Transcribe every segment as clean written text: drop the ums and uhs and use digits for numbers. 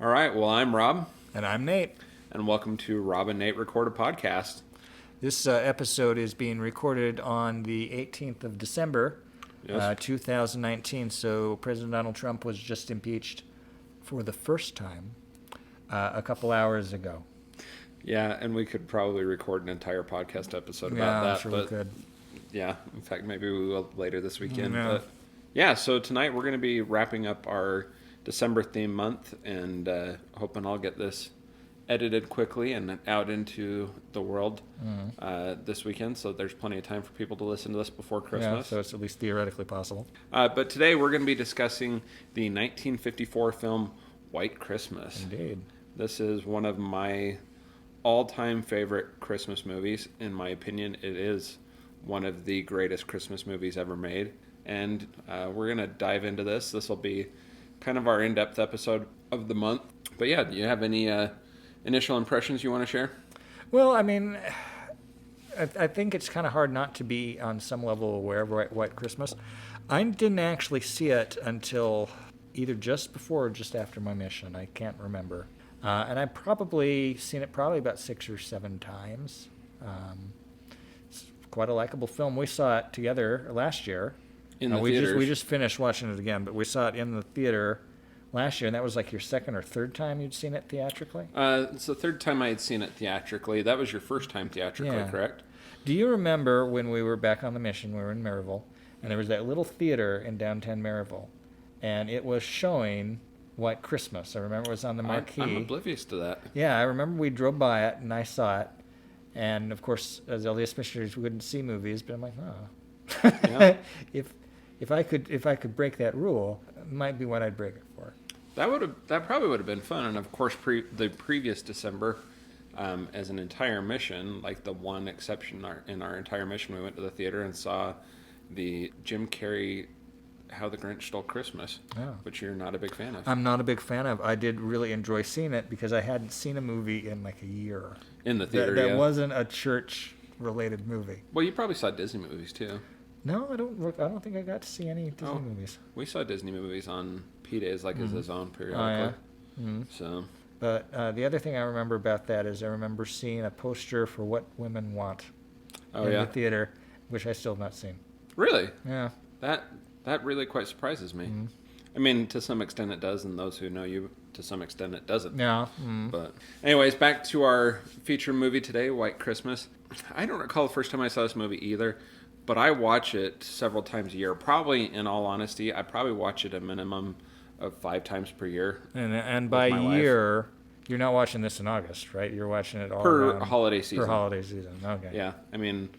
All right, well, I'm Rob, And I'm Nate. and welcome to Rob and Nate Record a Podcast. This episode is being recorded on the 18th of December, Yes. 2019. So President Donald Trump was just impeached for the first time a couple hours ago. Yeah, and we could probably record an entire podcast episode Yeah, about I'm that, sure but we could. yeah, in fact, maybe we will later this weekend. Yeah. But yeah, so tonight we're going to be wrapping up our December theme month and hoping I'll get this edited quickly and out into the world this weekend, so there's plenty of time for people to listen to this before Yeah, Christmas. so it's at least theoretically possible. But today we're going to be discussing the 1954 film White Christmas. Indeed. This is one of my all-time favorite Christmas movies. In my opinion, it is one of the greatest Christmas movies ever made. And we're going to dive into this. This will be kind of our in-depth episode of the month. But yeah, do you have any initial impressions you want to share? Well, I mean, I think it's kind of hard not to be on some level aware of White Christmas. I didn't actually see it until either just before or just after my mission. I can't remember. And I've probably seen it about 6 or 7 times. It's quite a likable film. We saw it together last year. In the we theaters. just finished watching it again, but we saw it in the theater last year, and that was like your second or third time you'd seen it theatrically? It's the third time I had seen it theatrically. That was your first time theatrically, Yeah. correct? Do you remember when we were back on the mission, we were in Maryville, and there was that little theater in downtown Maryville, and it was showing White Christmas. I remember it was on the marquee. I'm oblivious to that. Yeah, I remember we drove by it, and I saw it. And, of course, as LDS missionaries, we wouldn't see movies, but I'm like, oh. Yeah. if I could break that rule, it might be what I'd break it for. That probably would have been fun, and of course, the previous December, as an entire mission, like the one exception in our entire mission, we went to the theater and saw the Jim Carrey How the Grinch Stole Christmas, which you're not a big fan of. I'm not a big fan of. I did really enjoy seeing it because I hadn't seen a movie in like a year. In the theater, that yeah. wasn't a church-related movie. Well, you probably saw Disney movies too. No, I don't think I got to see any Disney movies. We saw Disney movies on P-Days, like as his own Oh, periodically. yeah. Mm-hmm. So, But the other thing I remember about that is I remember seeing a poster for What Women Want in the theater, which I still have not seen. Really? Yeah. That really quite surprises me. Mm-hmm. I mean, to some extent it does, and those who know you, to some extent it doesn't. Yeah. Mm-hmm. But anyways, back to our feature movie today, White Christmas. I don't recall the first time I saw this movie either, but I watch it several times a year. Probably, in all honesty, I probably watch it a minimum of 5 times per year. And by my year, you're not watching this in August, right? You're watching it all Per around, holiday season. Per holiday season. Okay. Yeah, I mean,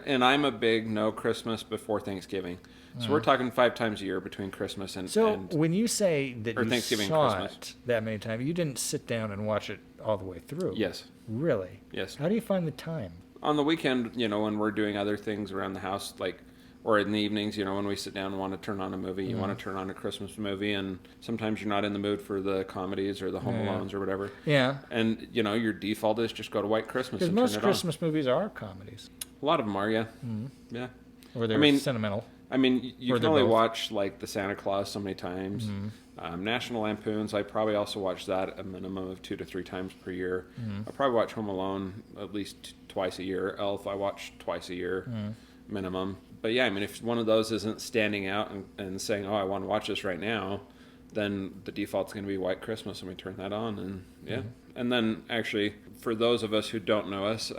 and I'm a big no Christmas before Thanksgiving. So we're talking 5 times a year between Christmas and... So and when you say that or you Thanksgiving, saw Christmas. it that many times, you didn't sit down and watch it all the way through. Yes. Really? Yes. How do you find the time? On the weekend, when we're doing other things around the house, like, or in the evenings, when we sit down and want to turn on a movie, you want to turn on a Christmas movie, and sometimes you're not in the mood for the comedies or the Home Alones or whatever. Yeah. And, your default is just go to White Christmas Because and most turn it Christmas movies are comedies. on. A lot of them are, yeah. Mm-hmm. Yeah. Or they're sentimental. I mean, you Or can they're only both. watch, like, the Santa Claus so many times. Mm-hmm. National Lampoons, I probably also watch that a minimum of 2 to 3 times per year. Mm-hmm. I probably watch Home Alone at least twice a year. Elf, I watch twice a year minimum. But yeah, I mean, if one of those isn't standing out and saying, oh, I want to watch this right now, then the default's going to be White Christmas, and we turn that on. And yeah. And then, actually, for those of us who don't know us,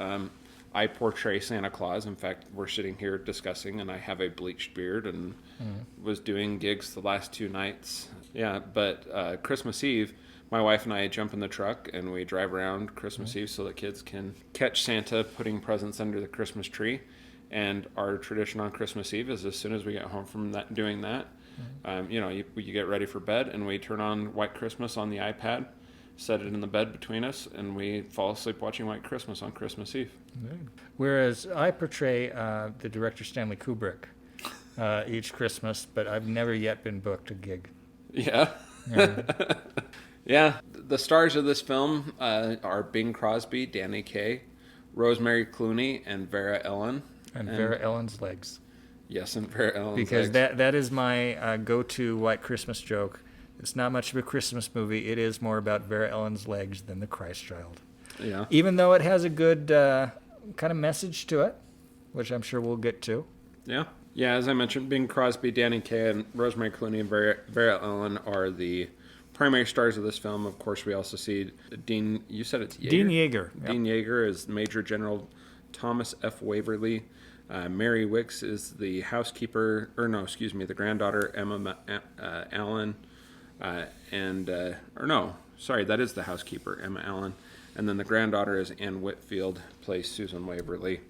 I portray Santa Claus. In fact, we're sitting here discussing, and I have a bleached beard and was doing gigs the last 2 nights. Yeah, but Christmas Eve, my wife and I jump in the truck, and we drive around Christmas Eve so that kids can catch Santa putting presents under the Christmas tree. And our tradition on Christmas Eve is as soon as we get home from doing that, you get ready for bed, and we turn on White Christmas on the iPad, set it in the bed between us, and we fall asleep watching White Christmas on Christmas Eve. Whereas I portray the director Stanley Kubrick each Christmas, but I've never yet been booked a gig. Yeah. Yeah. The stars of this film are Bing Crosby, Danny Kaye, Rosemary Clooney, and Vera Ellen. And Vera Ellen's legs. Yes, and Vera Ellen's Because legs. that is my go-to White Christmas joke. It's not much of a Christmas movie. It is more about Vera Ellen's legs than the Christ child. Yeah. Even though it has a good kind of message to it, which I'm sure we'll get to. Yeah. Yeah, as I mentioned, Bing Crosby, Danny Kaye, and Rosemary Clooney and Vera Ellen are the primary stars of this film. Of course, we also see Dean, you said it's Yeager? Dean Yeager. Yep. Dean Yeager is Major General Thomas F. Waverly. Mary Wicks is the housekeeper, the granddaughter, Emma Allen. That is the housekeeper, Emma Allen. And then the granddaughter is Ann Whitfield, plays Susan Waverly.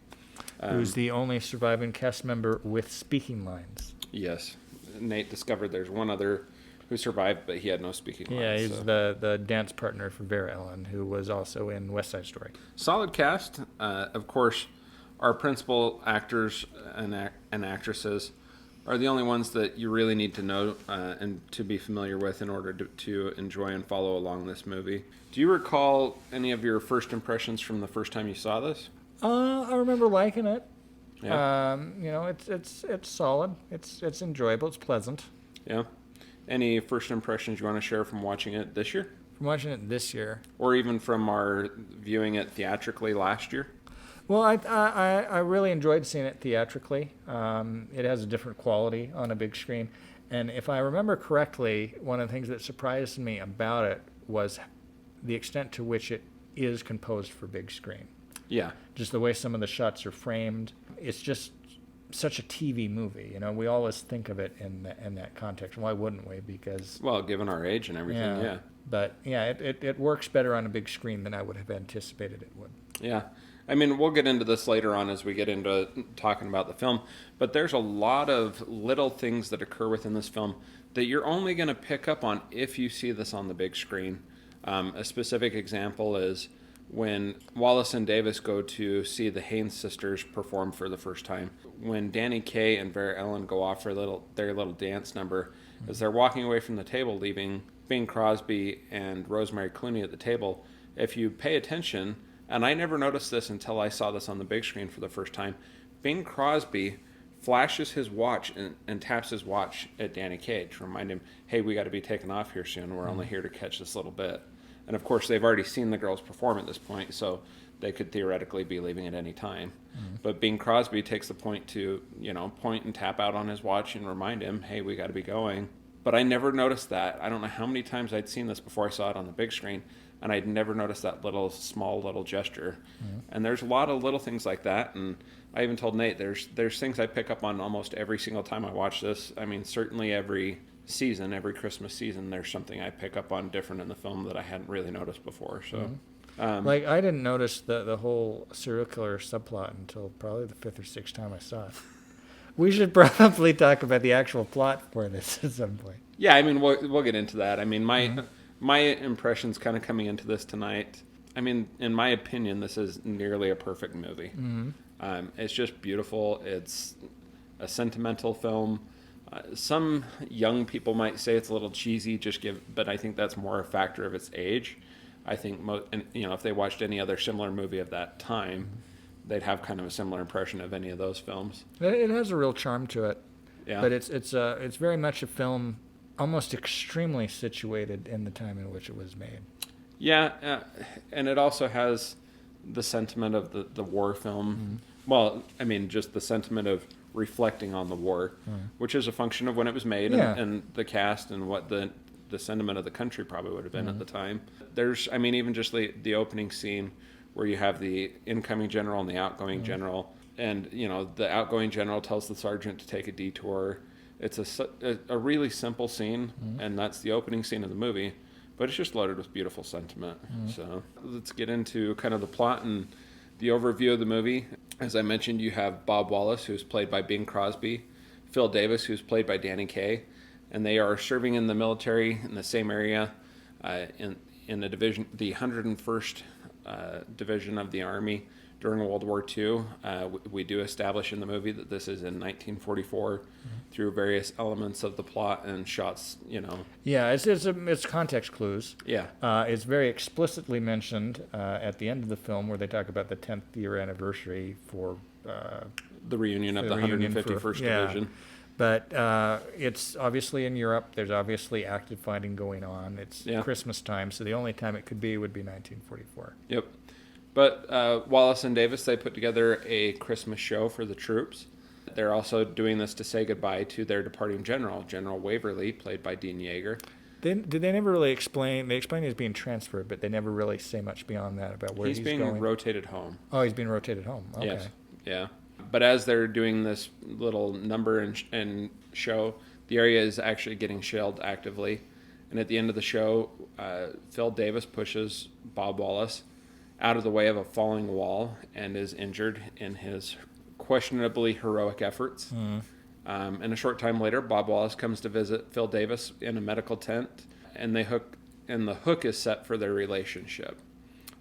Who's the only surviving cast member with speaking lines. Yes. Nate discovered there's one other who survived, but he had no speaking lines. Yeah, he's the dance partner for Vera Ellen, who was also in West Side Story. Solid cast. Of course, our principal actors and actresses are the only ones that you really need to know and to be familiar with in order to enjoy and follow along this movie. Do you recall any of your first impressions from the first time you saw this? I remember liking it. Yeah. It's solid. It's enjoyable. It's pleasant. Yeah. Any first impressions you want to share from watching it this year? From watching it this year, or even from our viewing it theatrically last year? Well, I really enjoyed seeing it theatrically. It has a different quality on a big screen, and if I remember correctly, one of the things that surprised me about it was the extent to which it is composed for big screen. Yeah. Just the way some of the shots are framed. It's just such a TV movie. You know, we always think of it in that context. Why wouldn't we? Because... Well, given our age and everything, yeah. But, yeah, it works better on a big screen than I would have anticipated it would. Yeah. I mean, we'll get into this later on as we get into talking about the film, but there's a lot of little things that occur within this film that you're only going to pick up on if you see this on the big screen. A specific example is when Wallace and Davis go to see the Haynes sisters perform for the first time. When Danny Kaye and Vera Ellen go off for their little dance number, as they're walking away from the table, leaving Bing Crosby and Rosemary Clooney at the table, if you pay attention, and I never noticed this until I saw this on the big screen for the first time, Bing Crosby flashes his watch and taps his watch at Danny Kaye to remind him, hey, we got to be taking off here soon. We're only here to catch this little bit. And of course, they've already seen the girls perform at this point, so they could theoretically be leaving at any time. But Bing Crosby takes the point to, point and tap out on his watch and remind him, hey, we got to be going. But I never noticed that. I don't know how many times I'd seen this before I saw it on the big screen, and I'd never noticed that small little gesture. And there's a lot of little things like that, and I even told Nate, there's things I pick up on almost every single time I watch this. I mean, certainly every season, every Christmas season, there's something I pick up on different in the film that I hadn't really noticed before. So, like, I didn't notice the whole serial killer subplot until probably the fifth or sixth time I saw it. We should probably talk about the actual plot for this at some point. Yeah, I mean, we'll get into that. I mean, my impressions kind of coming into this tonight, I mean, in my opinion, this is nearly a perfect movie. It's just beautiful. It's a sentimental film. Some young people might say it's a little cheesy, but I think that's more a factor of its age. I think if they watched any other similar movie of that time, they'd have kind of a similar impression of any of those films. It has a real charm to it. Yeah. But it's very much a film almost extremely situated in the time in which it was made. Yeah, and it also has the sentiment of the war film. Well, I mean, just the sentiment of reflecting on the war, which is a function of when it was made and the cast and what the sentiment of the country probably would have been at the time. There's, I mean, even just the opening scene where you have the incoming general and the outgoing general, and the outgoing general tells the sergeant to take a detour. It's a really simple scene, and that's the opening scene of the movie, but it's just loaded with beautiful sentiment. So let's get into kind of the plot and the overview of the movie. As I mentioned, you have Bob Wallace, who's played by Bing Crosby, Phil Davis, who's played by Danny Kaye, and they are serving in the military in the same area in the division, the 101st Division of the Army during World War II. We do establish in the movie that this is in 1944 through various elements of the plot and shots, Yeah, it's context clues. Yeah. It's very explicitly mentioned at the end of the film where they talk about the 10th year anniversary for... the reunion of the 151st Division. But it's obviously in Europe. There's obviously active fighting going on. It's Christmas time, so the only time it could be would be 1944. Yep. But Wallace and Davis, they put together a Christmas show for the troops. They're also doing this to say goodbye to their departing general, General Waverly, played by Dean Yeager. Did they never really explain? They explained he's being transferred, but they never really say much beyond that about where he's going. He's being rotated home. Oh, he's being rotated home. Okay. Yes. Yeah. But as they're doing this little number and show, the area is actually getting shelled actively. And at the end of the show, Phil Davis pushes Bob Wallace out of the way of a falling wall and is injured in his questionably heroic efforts. And a short time later, Bob Wallace comes to visit Phil Davis in a medical tent, and the hook is set for their relationship.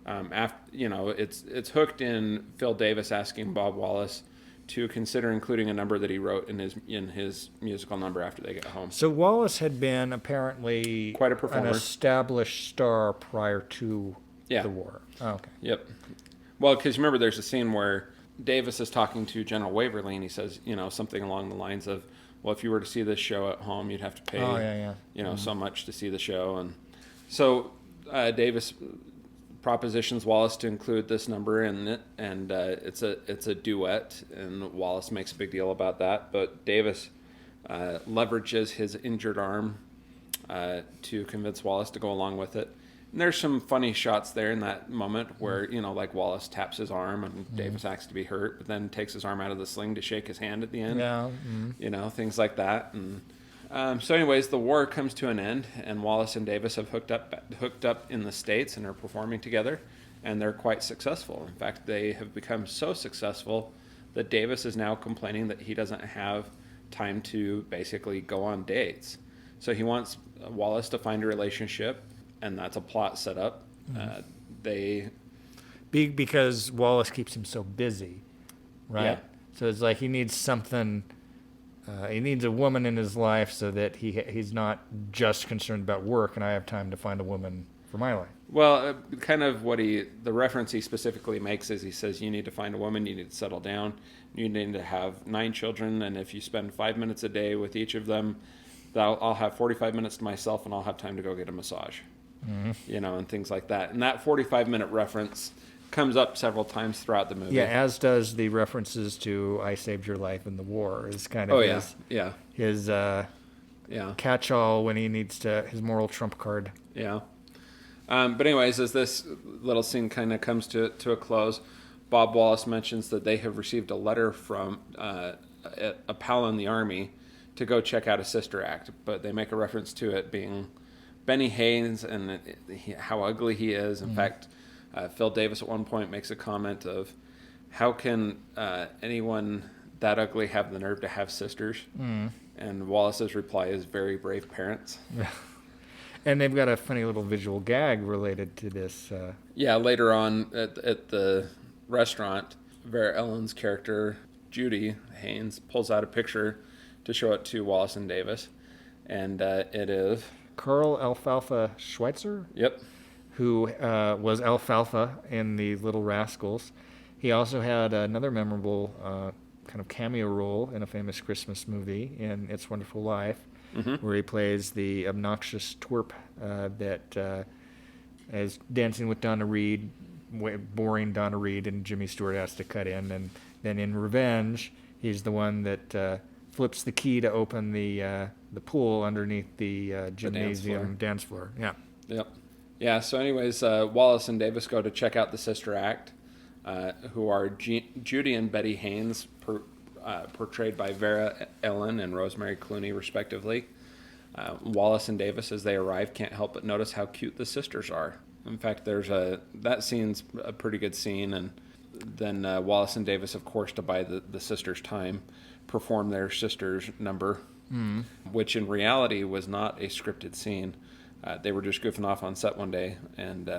It's hooked in Phil Davis asking Bob Wallace to consider including a number that he wrote in his musical number after they get home. So Wallace had been apparently quite a performer, an established star prior to the war. Oh, okay. Yep. Well, because remember, there's a scene where Davis is talking to General Waverly, and he says, something along the lines of, "Well, if you were to see this show at home, you'd have to pay, so much to see the show." And so Davis propositions Wallace to include this number in it, and it's a duet, and Wallace makes a big deal about that. But Davis leverages his injured arm to convince Wallace to go along with it. And there's some funny shots there in that moment where, like Wallace taps his arm and Davis acts to be hurt, but then takes his arm out of the sling to shake his hand at the end. Yeah. Things like that. And so anyways, the war comes to an end, and Wallace and Davis have hooked up in the States and are performing together, and they're quite successful. In fact, they have become so successful that Davis is now complaining that he doesn't have time to basically go on dates. So he wants Wallace to find a relationship, and that's a plot set up. Because Wallace keeps him so busy, right? Yeah. So it's like he needs something. He needs a woman in his life so that he's not just concerned about work, and I have time to find a woman for my life. Well, kind of the reference he specifically makes is he says, you need to find a woman, you need to settle down, you need to have 9 children, and if you spend 5 minutes a day with each of them, I'll have 45 minutes to myself, and I'll have time to go get a massage. And things like that. And that 45-minute reference comes up several times throughout the movie. Yeah, as does the references to "I saved your life in the war." Is kind of his catch-all when he needs his moral trump card. Yeah. But anyways, as this little scene kind of comes to a close, Bob Wallace mentions that they have received a letter from a pal in the Army to go check out a sister act, but they make a reference to it being Benny Haynes and how ugly he is. In fact, Phil Davis at one point makes a comment of, how can anyone that ugly have the nerve to have sisters? And Wallace's reply is, very brave parents. And they've got a funny little visual gag related to this. Later on at the restaurant, Vera Ellen's character, Judy Haynes, pulls out a picture to show it to Wallace and Davis. And it is Carl Alfalfa Schweitzer? Yep. Who was Alfalfa in The Little Rascals. He also had another memorable kind of cameo role in a famous Christmas movie in It's Wonderful Life, where he plays the obnoxious twerp that is dancing with Donna Reed, boring Donna Reed, and Jimmy Stewart has to cut in. And then in Revenge, he's the one that flips the key to open the pool underneath the gymnasium dance floor. Yeah. Yep. Yeah. So, anyways, Wallace and Davis go to check out the sister act, who are Judy and Betty Haynes, portrayed by Vera Ellen and Rosemary Clooney, respectively. Wallace and Davis, as they arrive, can't help but notice how cute the sisters are. In fact, that scene's a pretty good scene, and then Wallace and Davis, of course, to buy the sisters time, perform their sisters number, which in reality was not a scripted scene. They were just goofing off on set one day and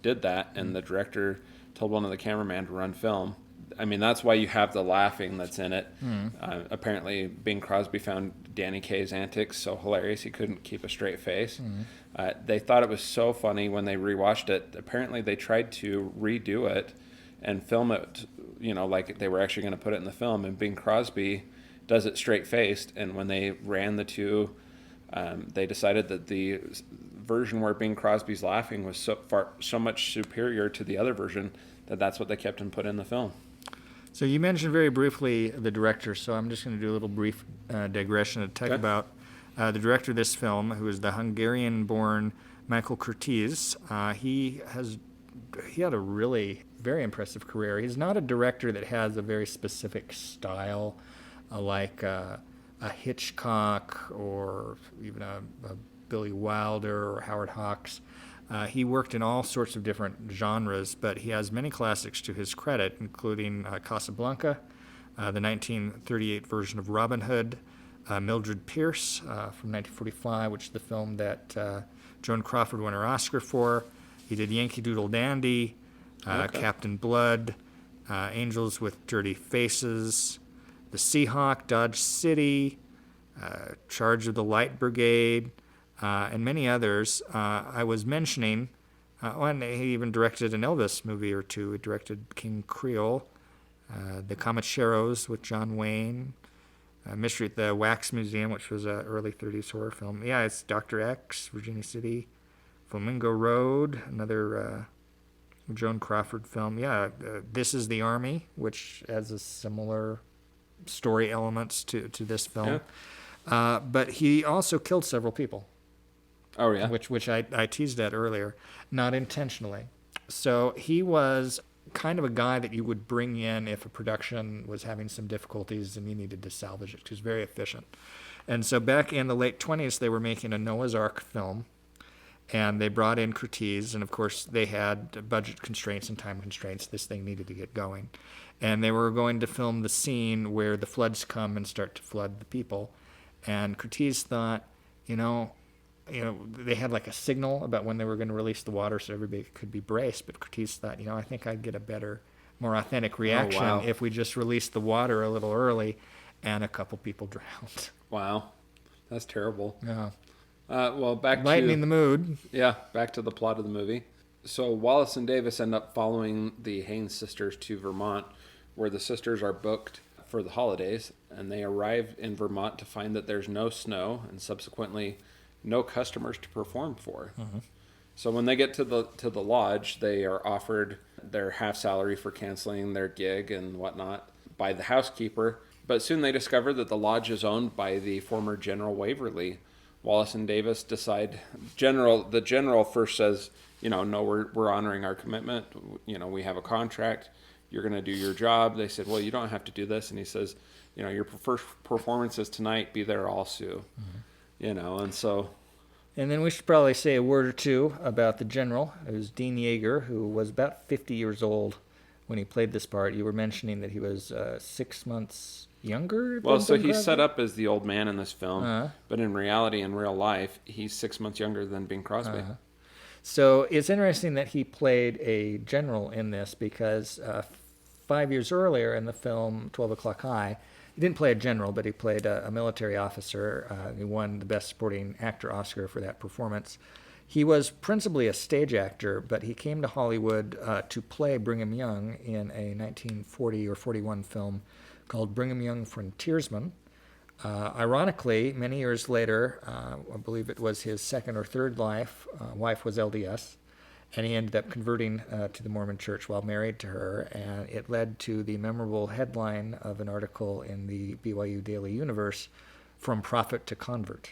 did that, and the director told one of the cameramen to run film. I mean, that's why you have the laughing that's in it. Apparently, Bing Crosby found Danny Kaye's antics so hilarious he couldn't keep a straight face. They thought it was so funny when they rewatched it. Apparently, they tried to redo it and film it, like they were actually going to put it in the film, and Bing Crosby does it straight faced. And when they ran the two, they decided that the version where Bing Crosby's laughing was so much superior to the other version that's what they kept and put in the film. So you mentioned very briefly the director, so I'm just going to do a little brief digression to talk about the director of this film, who is the Hungarian-born Michael Curtiz. He had a really very impressive career. He's not a director that has a very specific style, like a Hitchcock or even a Billy Wilder or Howard Hawks. He worked in all sorts of different genres, but he has many classics to his credit, including Casablanca, the 1938 version of Robin Hood, Mildred Pierce from 1945, which is the film that Joan Crawford won her Oscar for. He did Yankee Doodle Dandy, Captain Blood, Angels with Dirty Faces, The Seahawk, Dodge City, Charge of the Light Brigade, and many others. I was mentioning, and he even directed an Elvis movie or two. He directed King Creole, The Comancheros with John Wayne, Mystery at the Wax Museum, which was an early 30s horror film. Yeah, it's Dr. X, Virginia City, Flamingo Road, another Joan Crawford film. Yeah, This Is the Army, which has a similar story elements to this film. Yeah. But he also killed several people. Oh, yeah? Which I teased at earlier, not intentionally. So he was kind of a guy that you would bring in if a production was having some difficulties and you needed to salvage it. He was very efficient. And so back in the late 20s, they were making a Noah's Ark film, and they brought in Curtiz, and of course they had budget constraints and time constraints. This thing needed to get going. And they were going to film the scene where the floods come and start to flood the people. And Curtiz thought, they had like a signal about when they were going to release the water so everybody could be braced. But Curtiz thought, I think I'd get a better, more authentic reaction if we just released the water a little early, and a couple people drowned. Wow. That's terrible. Yeah. Well, lightening the mood. Yeah, back to the plot of the movie. So Wallace and Davis end up following the Haynes sisters to Vermont, where the sisters are booked for the holidays, and they arrive in Vermont to find that there's no snow and subsequently no customers to perform for. Mm-hmm. So when they get to the lodge, they are offered their half salary for canceling their gig and whatnot by the housekeeper. But soon they discover that the lodge is owned by the former General Waverly. Wallace and Davis decide. The general first says, no, we're honoring our commitment. We have a contract. You're going to do your job. They said, well, you don't have to do this. And he says, your first performance is tonight. Be there, I'll sue. Mm-hmm. And so. And then we should probably say a word or two about the general. It was Dean Yeager, who was about 50 years old when he played this part. You were mentioning that he was 6 months younger. Well, so he's set up as the old man in this film, but in reality, in real life, he's 6 months younger than Bing Crosby. So it's interesting that he played a general in this because 5 years earlier in the film 12 O'Clock High, he didn't play a general, but he played a military officer. He won the Best Supporting Actor Oscar for that performance. He was principally a stage actor, but he came to Hollywood to play Brigham Young in a 1940 or 41 film called Brigham Young Frontiersman. Ironically, many years later, I believe it was his second or third wife was LDS, and he ended up converting to the Mormon Church while married to her, and it led to the memorable headline of an article in the BYU Daily Universe, From Prophet to Convert.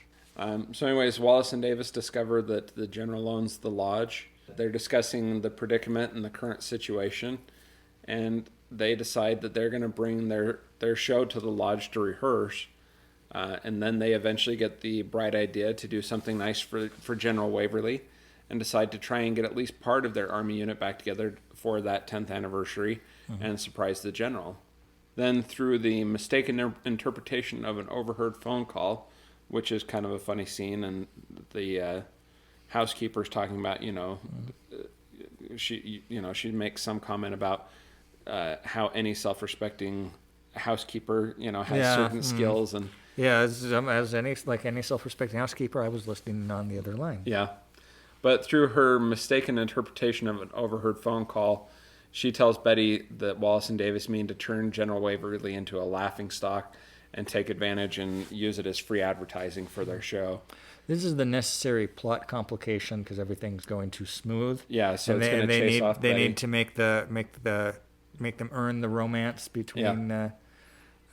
So anyways, Wallace and Davis discover that the general owns the lodge. They're discussing the predicament and the current situation, and they decide that they're going to bring their show to the lodge to rehearse, and then they eventually get the bright idea to do something nice for General Waverly, and decide to try and get at least part of their army unit back together for that 10th anniversary and surprise the general. Then through the mistaken interpretation of an overheard phone call, which is kind of a funny scene, and the housekeeper's talking about, she makes some comment about how any self-respecting housekeeper, has certain skills. And as any self-respecting housekeeper, I was listening on the other line. Yeah. But through her mistaken interpretation of an overheard phone call, she tells Betty that Wallace and Davis mean to turn General Waverly into a laughingstock and take advantage and use it as free advertising for their show. This is the necessary plot complication because everything's going too smooth. Yeah, so and it's going to chase off they Betty. need to make them earn the romance between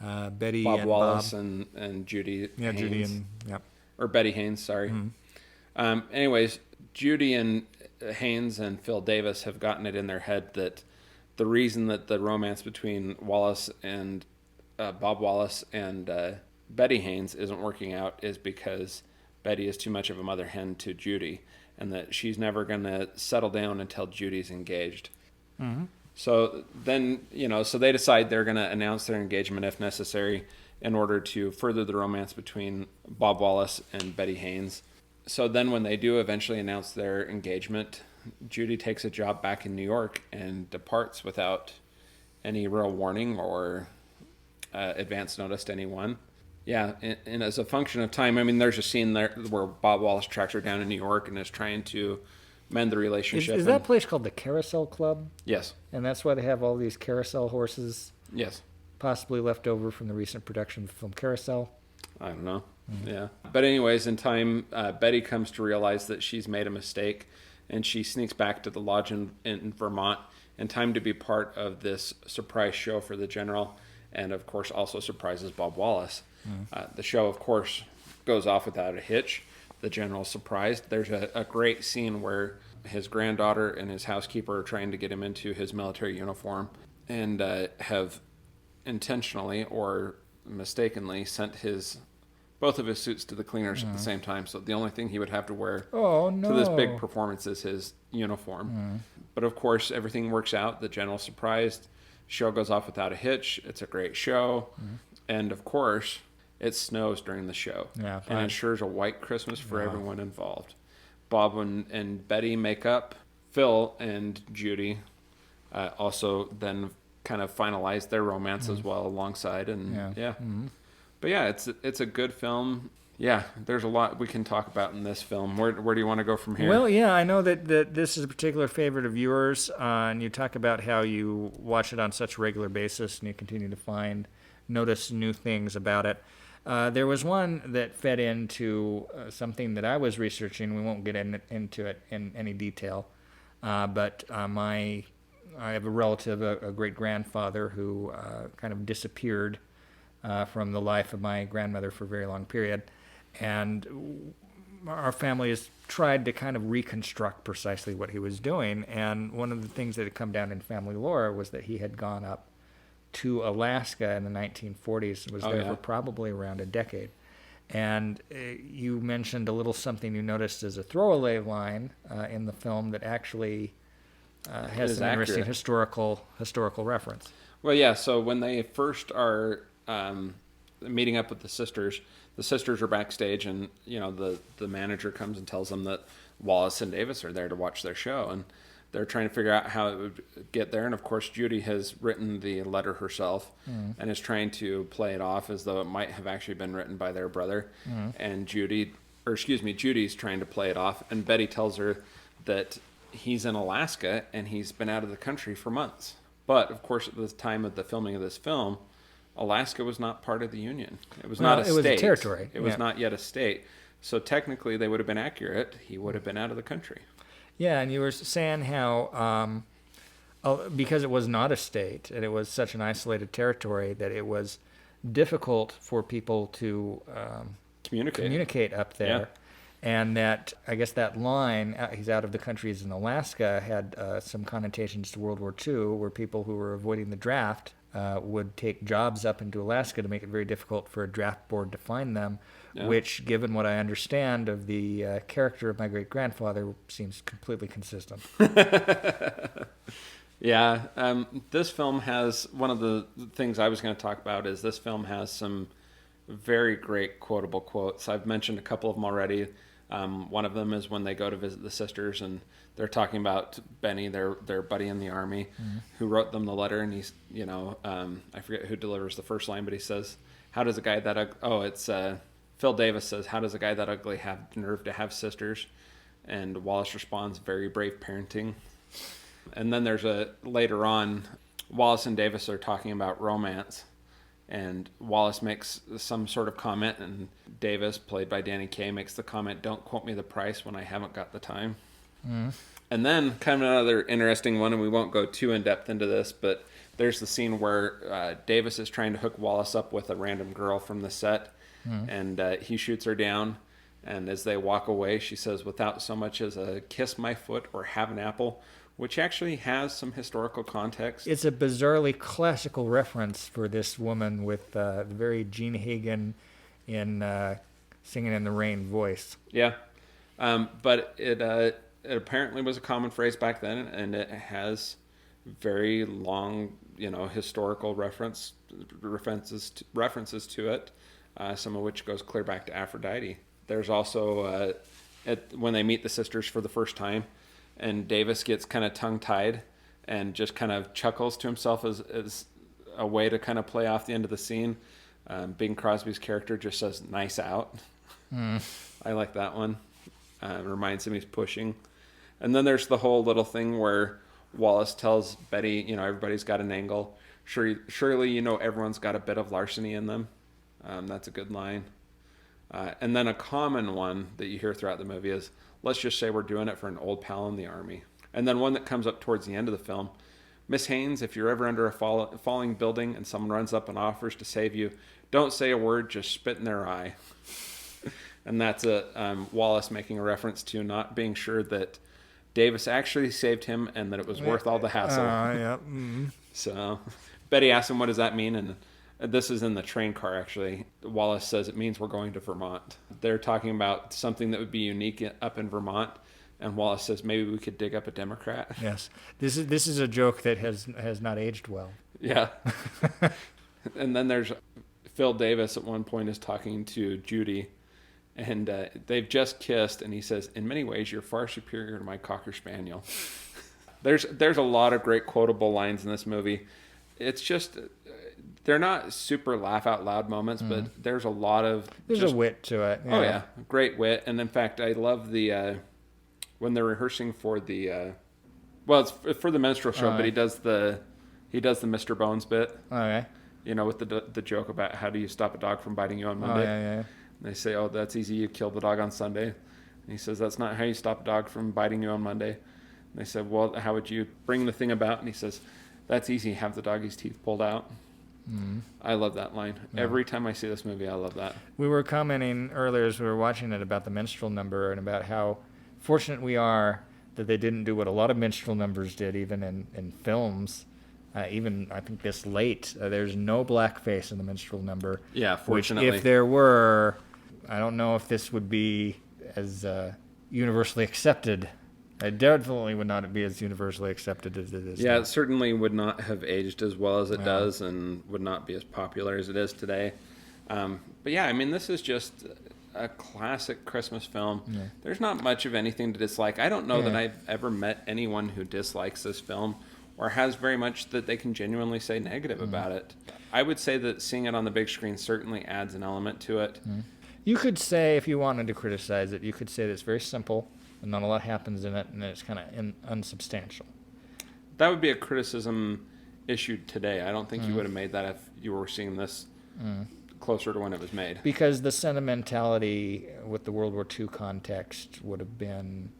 Betty Bob and Wallace Bob. and Judy. Yeah, Haynes. Judy and Or Betty Haynes, sorry. Anyways, Judy and Haynes and Phil Davis have gotten it in their head that the reason that the romance between Wallace and Bob Wallace and Betty Haynes isn't working out is because Betty is too much of a mother hen to Judy, and that she's never going to settle down until Judy's engaged. Mm-hmm. So then, so they decide they're going to announce their engagement if necessary in order to further the romance between Bob Wallace and Betty Haynes. So then when they do eventually announce their engagement, Judy takes a job back in New York and departs without any real warning or advance notice to anyone. Yeah, and as a function of time, I mean, there's a scene there where Bob Wallace tracks her down in New York and is trying to mend the relationship. Is that place called the Carousel Club? Yes. And that's why they have all these carousel horses? Yes. Possibly left over from the recent production of the film Carousel? I don't know. Yeah. But anyways, in time, Betty comes to realize that she's made a mistake, and she sneaks back to the lodge in Vermont in time to be part of this surprise show for the general, and of course also surprises Bob Wallace. The show, of course, goes off without a hitch. The general's surprised. There's a great scene where his granddaughter and his housekeeper are trying to get him into his military uniform and have intentionally or mistakenly sent both of his suits to the cleaners at the same time. So the only thing he would have to wear to this big performance is his uniform. But of course, everything works out. The general's surprised. Show goes off without a hitch. It's a great show. And of course, it snows during the show. Yeah, and ensures a white Christmas for everyone involved. Bob and Betty make up. Phil and Judy also then kind of finalize their romance as well alongside. And But yeah, it's a good film. Yeah, there's a lot we can talk about in this film. Where do you want to go from here? Well, yeah, I know that this is a particular favorite of yours, and you talk about how you watch it on such a regular basis, and you continue to notice new things about it. There was one that fed into something that I was researching. We won't get into it in any detail, but I have a relative, a great-grandfather, who kind of disappeared from the life of my grandmother for a very long period. And our family has tried to kind of reconstruct precisely what he was doing. And one of the things that had come down in family lore was that he had gone up to Alaska in the 1940s and was there for probably around a decade. And you mentioned a little something you noticed as a throwaway line in the film that actually has some interesting historical reference. Well, yeah, so when they first are meeting up with the sisters are backstage, and the manager comes and tells them that Wallace and Davis are there to watch their show, and they're trying to figure out how it would get there. And of course, Judy has written the letter herself and is trying to play it off as though it might have actually been written by their brother. And Judy's trying to play it off, and Betty tells her that he's in Alaska and he's been out of the country for months. But of course, at the time of the filming of this film, Alaska was not part of the Union. It was not a state. It was a territory. It was not yet a state. So technically, they would have been accurate. He would have been out of the country. Yeah, and you were saying how because it was not a state and it was such an isolated territory that it was difficult for people to communicate up there. Yeah. And that, I guess that line, he's out of the country, he's in Alaska, had some connotations to World War II, where people who were avoiding the draft would take jobs up into Alaska to make it very difficult for a draft board to find them, which, given what I understand of the character of my great-grandfather, seems completely consistent. Yeah, this film has, one of the things I was going to talk about is this film has some very great quotable quotes. I've mentioned a couple of them already. One of them is when they go to visit the sisters and they're talking about Benny, their buddy in the army, who wrote them the letter, and he's, I forget who delivers the first line, but he says, how does a guy that, it's Phil Davis says, how does a guy that ugly have nerve to have sisters? And Wallace responds, very brave parenting. And then there's later on, Wallace and Davis are talking about romance, and Wallace makes some sort of comment, and Davis, played by Danny Kaye, makes the comment, "Don't quote me the price when I haven't got the time." And then kind of another interesting one, and we won't go too in depth into this, but there's the scene where Davis is trying to hook Wallace up with a random girl from the set, and he shoots her down. And as they walk away, she says, "Without so much as a kiss my foot or have an apple," which actually has some historical context. It's a bizarrely classical reference for this woman with the very Gene Hagen in Singing in the Rain voice. Yeah. But it apparently was a common phrase back then, and it has very long, historical references to it, some of which goes clear back to Aphrodite. There's also when they meet the sisters for the first time, and Davis gets kind of tongue-tied and just kind of chuckles to himself as a way to kind of play off the end of the scene. Bing Crosby's character just says, "Nice out." I like that one. Reminds him he's pushing. And then there's the whole little thing where Wallace tells Betty, everybody's got an angle. Surely, everyone's got a bit of larceny in them. That's a good line. And then a common one that you hear throughout the movie is, "Let's just say we're doing it for an old pal in the army." And then one that comes up towards the end of the film, "Miss Haynes, if you're ever under a falling building and someone runs up and offers to save you, don't say a word, just spit in their eye." And that's Wallace making a reference to not being sure that Davis actually saved him and that it was worth all the hassle. Yeah. Mm-hmm. So Betty asks him, "What does that mean?" And this is in the train car, actually. Wallace says it means we're going to Vermont. They're talking about something that would be unique up in Vermont. And Wallace says, "Maybe we could dig up a Democrat." Yes. This is a joke that has not aged well. Yeah. And then there's Phil Davis at one point is talking to Judy. And they've just kissed, and he says, "In many ways, you're far superior to my Cocker Spaniel." There's a lot of great quotable lines in this movie. It's just, they're not super laugh out loud moments, but there's a lot of... There's a wit to it. Yeah. Oh, yeah. Great wit. And in fact, I love the... when they're rehearsing for the... it's for the minstrel show, but he does the Mr. Bones bit. Okay. With the joke about how do you stop a dog from biting you on Monday. Oh, yeah. And they say, "Oh, that's easy. You kill the dog on Sunday." And he says, "That's not how you stop a dog from biting you on Monday." And they said, "Well, how would you bring the thing about?" And he says, "That's easy. Have the doggy's teeth pulled out." Mm-hmm. I love that line. Yeah. Every time I see this movie, I love that. We were commenting earlier as we were watching it about the minstrel number and about how fortunate we are that they didn't do what a lot of minstrel numbers did, even in films. Even, I think, this late, there's no blackface in the minstrel number. Yeah, fortunately. Which, if there were, I don't know if this would be as universally accepted. It definitely would not be as universally accepted as it is. Yeah, now. It certainly would not have aged as well as it does, and would not be as popular as it is today. But yeah, I mean, this is just a classic Christmas film. Yeah. There's not much of anything to dislike. I don't know that I've ever met anyone who dislikes this film, or has very much that they can genuinely say negative about it. I would say that seeing it on the big screen certainly adds an element to it. You could say, if you wanted to criticize it, you could say that it's very simple, and not a lot happens in it, and it's kind of unsubstantial. That would be a criticism issued today. I don't think you would have made that if you were seeing this closer to when it was made. Because the sentimentality with the World War II context would have been...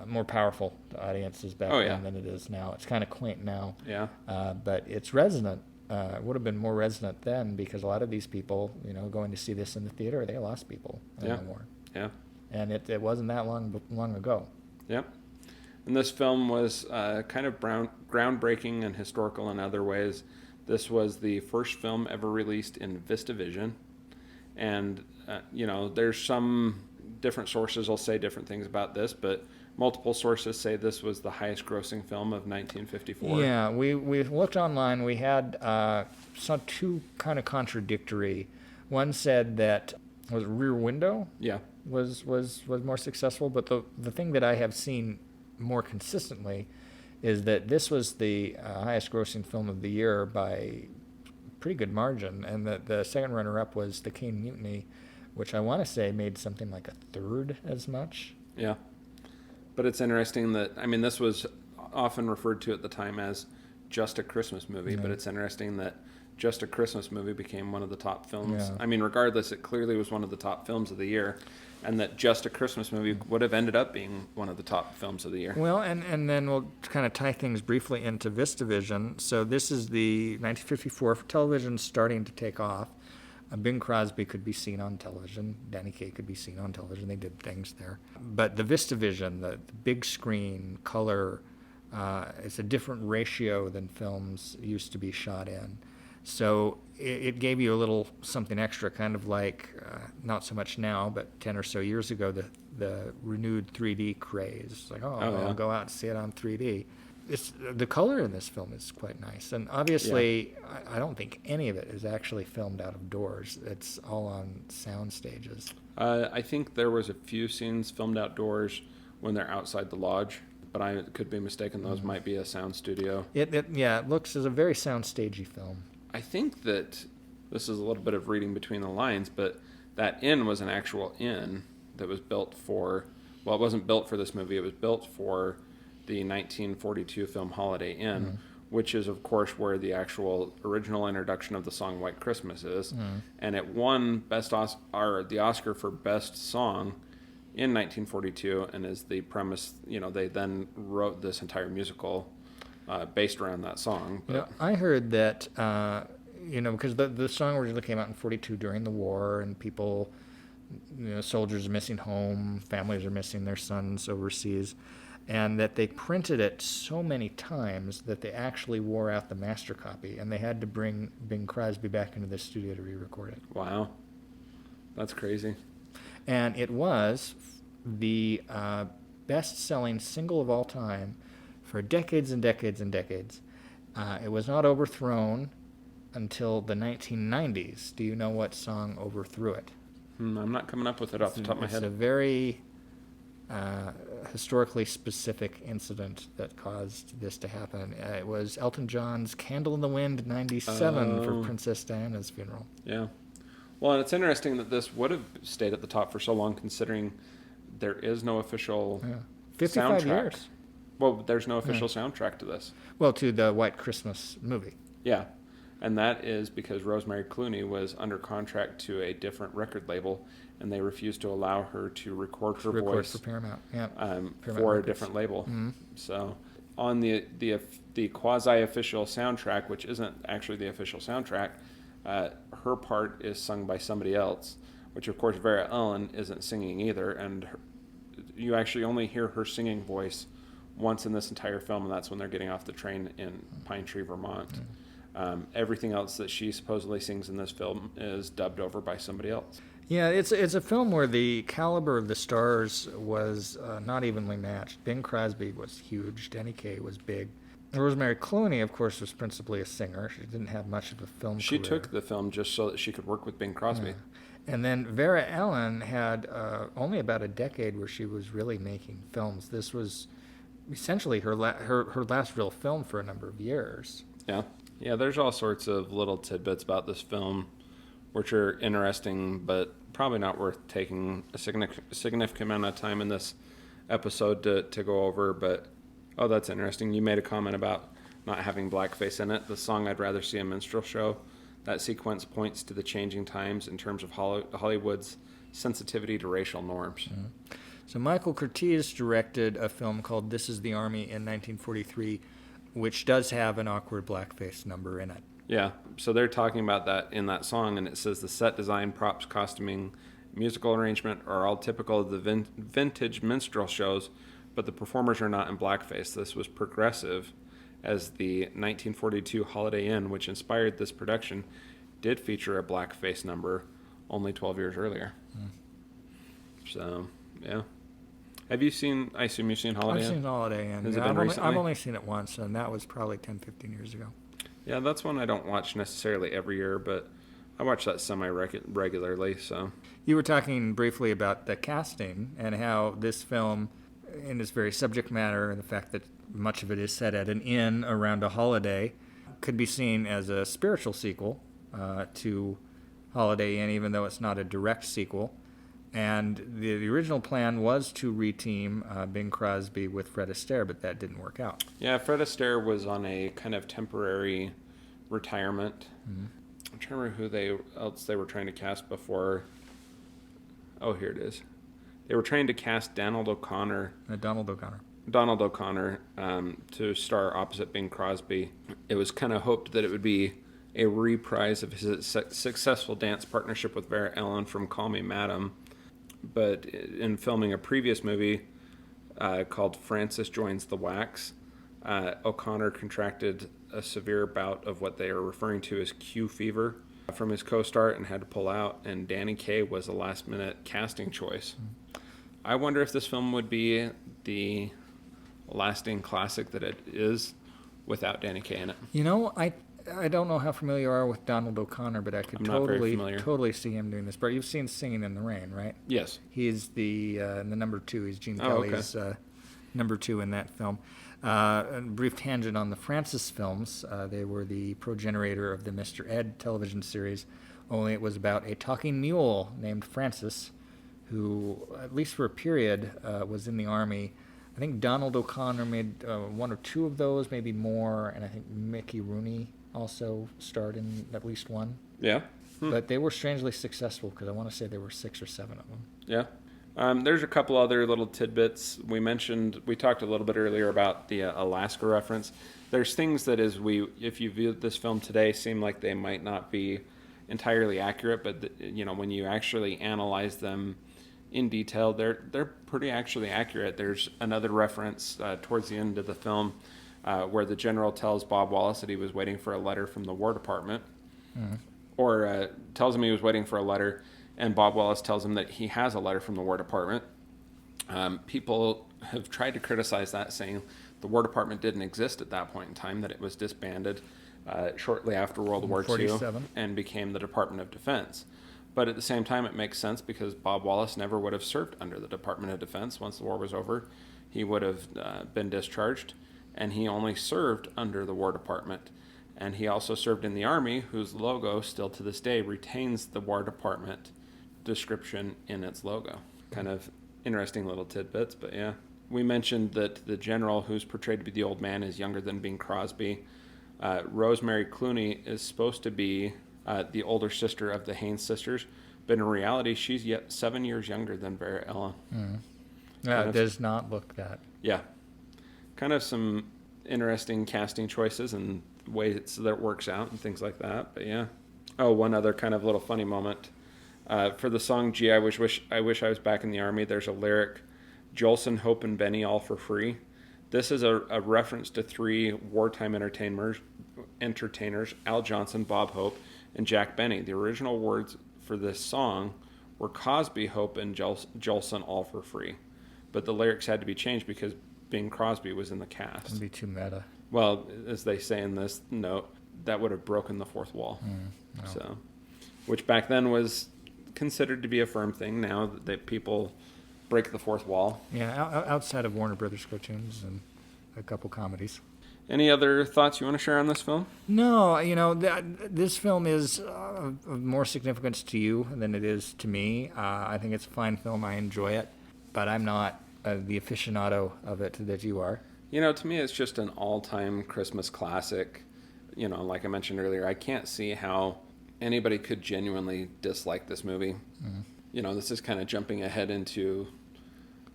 more powerful to audiences back then than it is now. It's kind of quaint now. Yeah. But it's resonant. It would have been more resonant then because a lot of these people, going to see this in the theater, they lost people in the war. Yeah. And it wasn't that long ago. Yep. And this film was kind of groundbreaking and historical in other ways. This was the first film ever released in VistaVision. And, there's some different sources will say different things about this, but multiple sources say this was the highest grossing film of 1954. Yeah, we looked online. We had saw two kind of contradictory. One said that was Rear Window. Yeah, was more successful, but the thing that I have seen more consistently is that this was the highest grossing film of the year by pretty good margin, and that the second runner-up was The Caine Mutiny, which I want to say made something like a third as much. Yeah. But it's interesting that, this was often referred to at the time as just a Christmas movie, but it's interesting that Just a Christmas Movie became one of the top films. Yeah. I mean, regardless, it clearly was one of the top films of the year, and that Just a Christmas Movie would have ended up being one of the top films of the year. Well, and then we'll kind of tie things briefly into VistaVision. So this is the 1954 television starting to take off. Bing Crosby could be seen on television. Danny Kaye could be seen on television. They did things there. But the VistaVision, the big screen, color, it's a different ratio than films used to be shot in. So it gave you a little something extra, kind of like, not so much now, but 10 or so years ago, the renewed 3D craze. Like, I'll go out and see it on 3D. The color in this film is quite nice. And obviously, I don't think any of it is actually filmed out of doors. It's all on sound stages. I think there was a few scenes filmed outdoors when they're outside the lodge, but I could be mistaken. Those might be a sound studio. It looks as a very sound-stagey film. I think that this is a little bit of reading between the lines, but that inn was an actual inn that was built for, well, it wasn't built for this movie, it was built for the 1942 film Holiday Inn, which is, of course, where the actual original introduction of the song White Christmas is. And it won the Oscar for Best Song in 1942, and is the premise, they then wrote this entire musical based around that song. But I heard that, because the song originally came out in 42 during the war, and people, soldiers are missing home, families are missing their sons overseas, and that they printed it so many times that they actually wore out the master copy, and they had to bring Bing Crosby back into the studio to re-record it. Wow. That's crazy. And it was the best-selling single of all time for decades and decades and decades. It was not overthrown until the 1990s. Do you know what song overthrew it? I'm not coming up with it off the top of my head. It's a very historically specific incident that caused this to happen. It was Elton John's Candle in the Wind 97 for Princess Diana's funeral. Yeah. Well, and it's interesting that this would have stayed at the top for so long, considering there is no official 55 soundtrack. years. Well, there's no official soundtrack to this. Well, to the White Christmas movie. Yeah. And that is because Rosemary Clooney was under contract to a different record label, and they refused to allow her to record her voice for Paramount. Yeah. Paramount for Records. a different label. So on the quasi-official soundtrack, which isn't actually the official soundtrack, her part is sung by somebody else, which of course Vera Ellen isn't singing either, and you actually only hear her singing voice once in this entire film, and that's when they're getting off the train in Pine Tree, Vermont. Everything else that she supposedly sings in this film is dubbed over by somebody else. Yeah, it's a film where the caliber of the stars was not evenly matched. Bing Crosby was huge. Danny Kaye was big. Rosemary Clooney, of course, was principally a singer. She didn't have much of a film She career. took the film just so that she could work with Bing Crosby. Yeah. And then Vera Ellen had only about a decade where she was really making films. This was essentially her last real film for a number of years. Yeah. Yeah, there's all sorts of little tidbits about this film which are interesting, but probably not worth taking a significant amount of time in this episode to go over. But, that's interesting. You made a comment about not having blackface in it. The song I'd Rather See a Minstrel Show, that sequence points to the changing times in terms of Hollywood's sensitivity to racial norms. So Michael Curtiz directed a film called This Is the Army in 1943, which does have an awkward blackface number in it. Yeah, so they're talking about that in that song, and it says the set design, props, costuming, musical arrangement are all typical of the vintage minstrel shows, but the performers are not in blackface. This was progressive, as the 1942 Holiday Inn, which inspired this production, did feature a blackface number only 12 years earlier. So, yeah. I assume you've seen Holiday Inn? I've seen Holiday Inn. Has it been recently? I've only seen it once, and that was probably 10, 15 years ago. Yeah, that's one I don't watch necessarily every year, but I watch that semi-regularly, so. You were talking briefly about the casting and how this film, in its very subject matter and the fact that much of it is set at an inn around a holiday, could be seen as a spiritual sequel to Holiday Inn, even though it's not a direct sequel. And the original plan was to reteam Bing Crosby with Fred Astaire, but that didn't work out. Yeah, Fred Astaire was on a kind of temporary retirement. Mm-hmm. I'm trying to remember who else they were trying to cast before. Oh, here it is. They were trying to cast Donald O'Connor. Donald O'Connor to star opposite Bing Crosby. It was kind of hoped that it would be a reprise of his successful dance partnership with Vera Ellen from Call Me Madam. But in filming a previous movie called Francis Joins the Wax, O'Connor contracted a severe bout of what they are referring to as Q fever from his co-star and had to pull out, and Danny Kaye was a last-minute casting choice. I wonder if this film would be the lasting classic that it is without Danny Kaye in it. You know, I don't know how familiar you are with Donald O'Connor, but I could totally see him doing this. But you've seen Singing in the Rain, right? Yes. He's the number 2. He's Gene Kelly's number 2 in that film. A brief tangent on the Francis films. They were the progenitor of the Mr. Ed television series, only it was about a talking mule named Francis, who, at least for a period, was in the Army. I think Donald O'Connor made 1 or 2 of those, maybe more, and I think Mickey Rooney also starred in at least one. Yeah. But they were strangely successful, because I want to say there were 6 or 7 of them. Yeah. There's a couple other little tidbits. We talked a little bit earlier about the Alaska reference. There's things that if you view this film today, seem like they might not be entirely accurate, but when you actually analyze them in detail, they're pretty actually accurate. There's another reference towards the end of the film where the general tells Bob Wallace that he was waiting for a letter from the War Department, or tells him he was waiting for a letter, and Bob Wallace tells him that he has a letter from the War Department. People have tried to criticize that, saying the War Department didn't exist at that point in time, that it was disbanded shortly after World War II and became the Department of Defense. But at the same time, it makes sense because Bob Wallace never would have served under the Department of Defense once the war was over. He would have been discharged, and he only served under the War Department. And he also served in the Army, whose logo still to this day retains the War Department description in its logo. Kind of interesting little tidbits, but yeah. We mentioned that the general who's portrayed to be the old man is younger than Bing Crosby. Rosemary Clooney is supposed to be the older sister of the Haynes sisters, but in reality, she's yet 7 years younger than Vera Ellen. Yeah, it does not look that. Yeah. Kind of some interesting casting choices and ways that it works out and things like that, but yeah. Oh, one other kind of little funny moment. For the song, Gee, I wish I was back in the Army, there's a lyric, Jolson, Hope, and Benny all for free. This is a reference to 3 wartime entertainers, Al Johnson, Bob Hope, and Jack Benny. The original words for this song were Cosby, Hope, and Jolson all for free. But the lyrics had to be changed because Bing Crosby was in the cast. It'd be too meta. Well, as they say in this note, that would have broken the fourth wall. No. So, which back then was considered to be a firm thing. Now that people break the fourth wall. Yeah, outside of Warner Brothers cartoons and a couple comedies. Any other thoughts you want to share on this film? No, this film is of more significance to you than it is to me. I think it's a fine film. I enjoy it, but I'm not the aficionado of it that you are. To me, it's just an all-time Christmas classic. Like I mentioned earlier, I can't see how anybody could genuinely dislike this movie. This is kind of jumping ahead into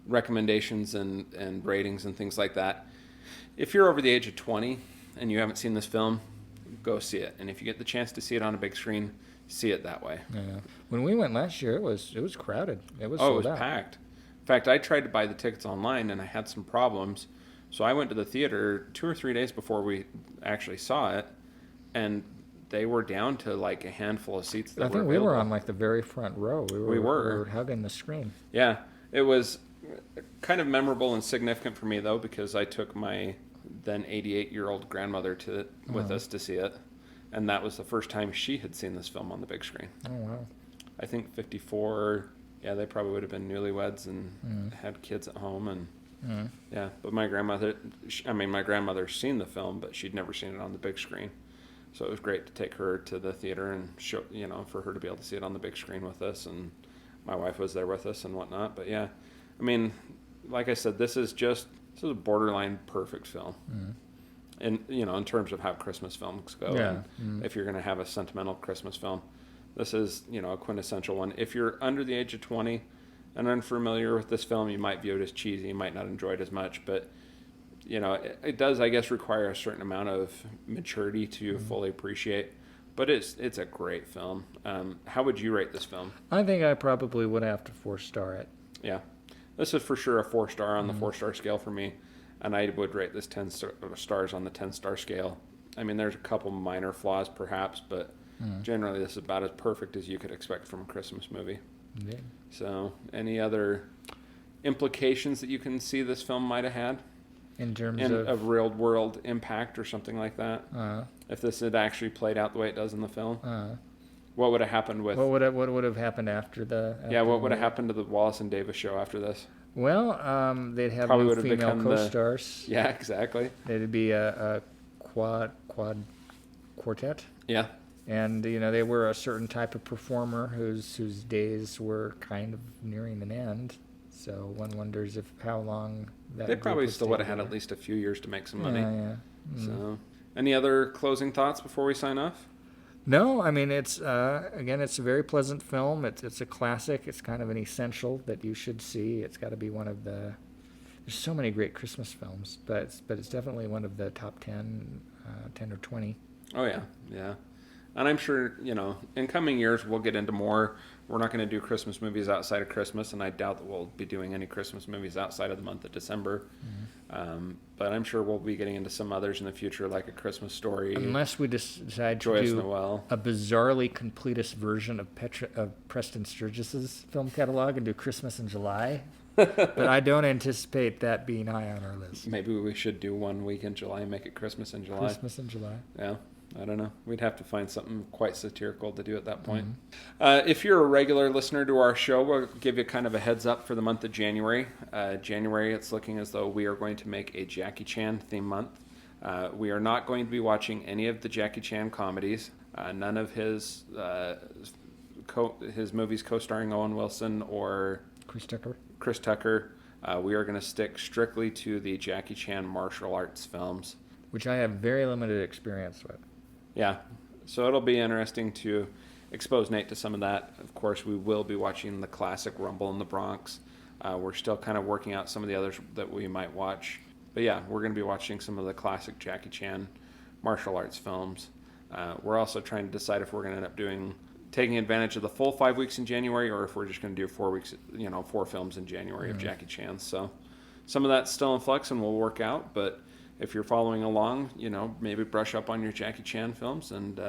recommendations and ratings and things like that. If you're over the age of 20 and you haven't seen this film, go see it. And if you get the chance to see it on a big screen, see it that way. Yeah. When we went last year, it was crowded. It was sold out. Packed. In fact, I tried to buy the tickets online and I had some problems. So I went to the theater 2 or 3 days before we actually saw it, and they were down to like a handful of seats that were available. I think we were on like the very front row. We were hugging the screen. Yeah. It was kind of memorable and significant for me, though, because I took my then 88-year-old grandmother with us to see it, and that was the first time she had seen this film on the big screen. Oh, wow. I think 54, yeah, they probably would have been newlyweds and had kids at home, and yeah, but my grandmother's seen the film, but she'd never seen it on the big screen. So it was great to take her to the theater and show, for her to be able to see it on the big screen with us, and my wife was there with us and whatnot. But yeah, like I said, this is a borderline perfect film. in terms of how Christmas films go. Yeah. And if you're going to have a sentimental Christmas film, this is, a quintessential one. If you're under the age of 20 and unfamiliar with this film, you might view it as cheesy. You might not enjoy it as much, but it does, I guess, require a certain amount of maturity to fully appreciate. But it's a great film. How would you rate this film? I think I probably would have to 4-star it. Yeah, this is for sure a 4-star on the 4-star scale for me, and I would rate this 10 stars on the 10-star scale. I mean, there's a couple minor flaws perhaps, but generally this is about as perfect as you could expect from a Christmas movie. Yeah. So, any other implications that you can see this film might have had? In terms of real world impact or something like that? If this had actually played out the way it does in the film? What would have happened with... What would have happened after the... what would have happened to the Wallace and Davis show after this? Well, they'd have Probably new would have female become co-stars. Yeah, exactly. It'd be a quad quartet. Yeah. And, they were a certain type of performer whose days were kind of nearing an end. So one wonders how long that They probably group still stay would have had together. at least a few years to make some money. Yeah. So, any other closing thoughts before we sign off? No, I mean, it's again, it's a very pleasant film. It's a classic. It's kind of an essential that you should see. It's got to be one of the... There's so many great Christmas films, but it's definitely one of the top 10 or 20. Oh, yeah. Yeah. And I'm sure, in coming years, we'll get into more. We're not going to do Christmas movies outside of Christmas, and I doubt that we'll be doing any Christmas movies outside of the month of December. But I'm sure we'll be getting into some others in the future, like A Christmas Story. Unless we decide to Joyous do Noel. a bizarrely completist version of Preston Sturgis's film catalog and do Christmas in July. But I don't anticipate that being high on our list. Maybe we should do 1 week in July and make it Christmas in July. Christmas in July. Yeah, I don't know. We'd have to find something quite satirical to do at that point. If you're a regular listener to our show, we'll give you kind of a heads up for the month of January. January, it's looking as though we are going to make a Jackie Chan theme month. We are not going to be watching any of the Jackie Chan comedies. None of his movies co-starring Owen Wilson or Chris Tucker. We are going to stick strictly to the Jackie Chan martial arts films, which I have very limited experience with. Yeah, so it'll be interesting to expose Nate to some of that. Of course, we will be watching the classic Rumble in the Bronx. We're still kind of working out some of the others that we might watch. But yeah, we're going to be watching some of the classic Jackie Chan martial arts films. We're also trying to decide if we're going to end up taking advantage of the full 5 weeks in January, or if we're just going to do 4 weeks, 4 films in January of Jackie Chan. So some of that's still in flux and will work out, but if you're following along, maybe brush up on your Jackie Chan films, and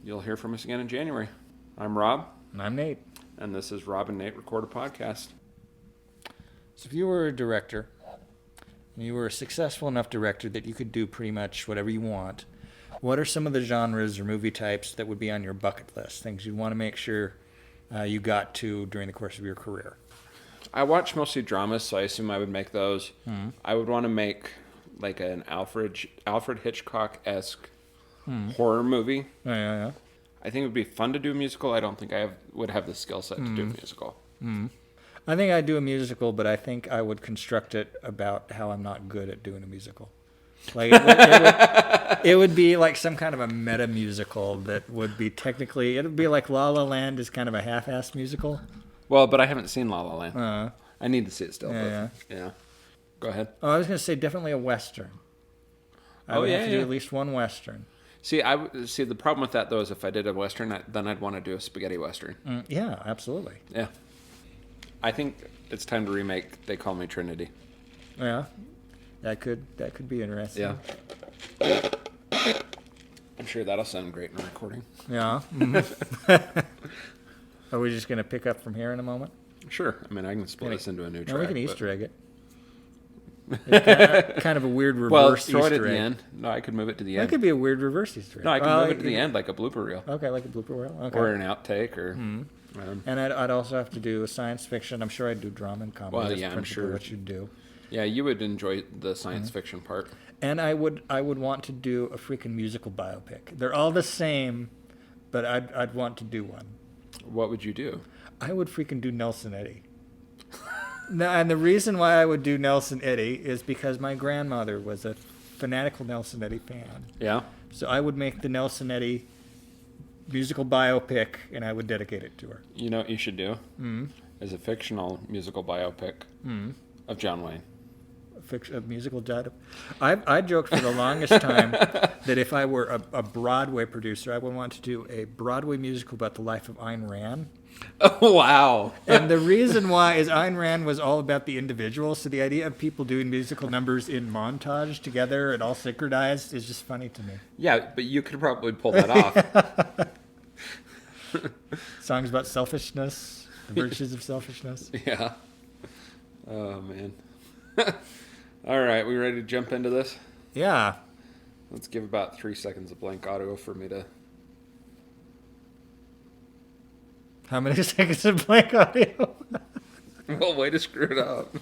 you'll hear from us again in January. I'm Rob. And I'm Nate. And this is Rob and Nate Record a Podcast. So if you were a director, and you were a successful enough director that you could do pretty much whatever you want, what are some of the genres or movie types that would be on your bucket list, things you'd want to make sure you got to during the course of your career? I watch mostly dramas, so I assume I would make those. I would want to make like an Alfred Hitchcock-esque horror movie. Yeah. I think it would be fun to do a musical. I don't think I would have the skill set to do a musical. I think I'd do a musical, but I think I would construct it about how I'm not good at doing a musical. Like it would be like some kind of a meta musical that would be technically, it would be like La La Land is kind of a half-assed musical. Well, but I haven't seen La La Land. I need to see it still. Yeah. Go ahead. Oh, I was going to say definitely a Western. I would have to do at least one Western. See, the problem with that though is if I did a Western, then I'd want to do a spaghetti Western. Yeah, absolutely. Yeah. I think it's time to remake They Call Me Trinity. Yeah. That could be interesting. Yeah. I'm sure that'll sound great in a recording. Yeah. Are we just going to pick up from here in a moment? Sure. I mean, I can split this into a new track. No, we can Easter egg it. It's kind of a weird reverse throw Easter it at the egg. end. No, I could move it to the end. That could be a weird reverse Easter egg. No, I could move it to the end like a blooper reel. Okay, like a blooper reel. Okay. Or an outtake, or. And I'd also have to do a science fiction. I'm sure I'd do drama and comedy. Well, That's yeah, I'm sure what you'd do. Yeah, you would enjoy the science fiction part. And I would want to do a freaking musical biopic. They're all the same, but I'd want to do one. What would you do? I would freaking do Nelson Eddy. Now, and the reason why I would do Nelson Eddy is because my grandmother was a fanatical Nelson-Eddy fan. Yeah. So I would make the Nelson-Eddy musical biopic, and I would dedicate it to her. You know what you should do? Is a fictional musical biopic of John Wayne. A musical dad. I joked for the longest time that if I were a Broadway producer, I would want to do a Broadway musical about the life of Ayn Rand. Oh, wow. And the reason why is Ayn Rand was all about the individual, so the idea of people doing musical numbers in montage together and all synchronized is just funny to me. Yeah, but you could probably pull that off. Songs about selfishness, the virtues of selfishness. Yeah. Oh, man. All right, we ready to jump into this? Yeah. Let's give about 3 seconds of blank audio for me to... How many seconds of blank audio? Well, way to screw it up.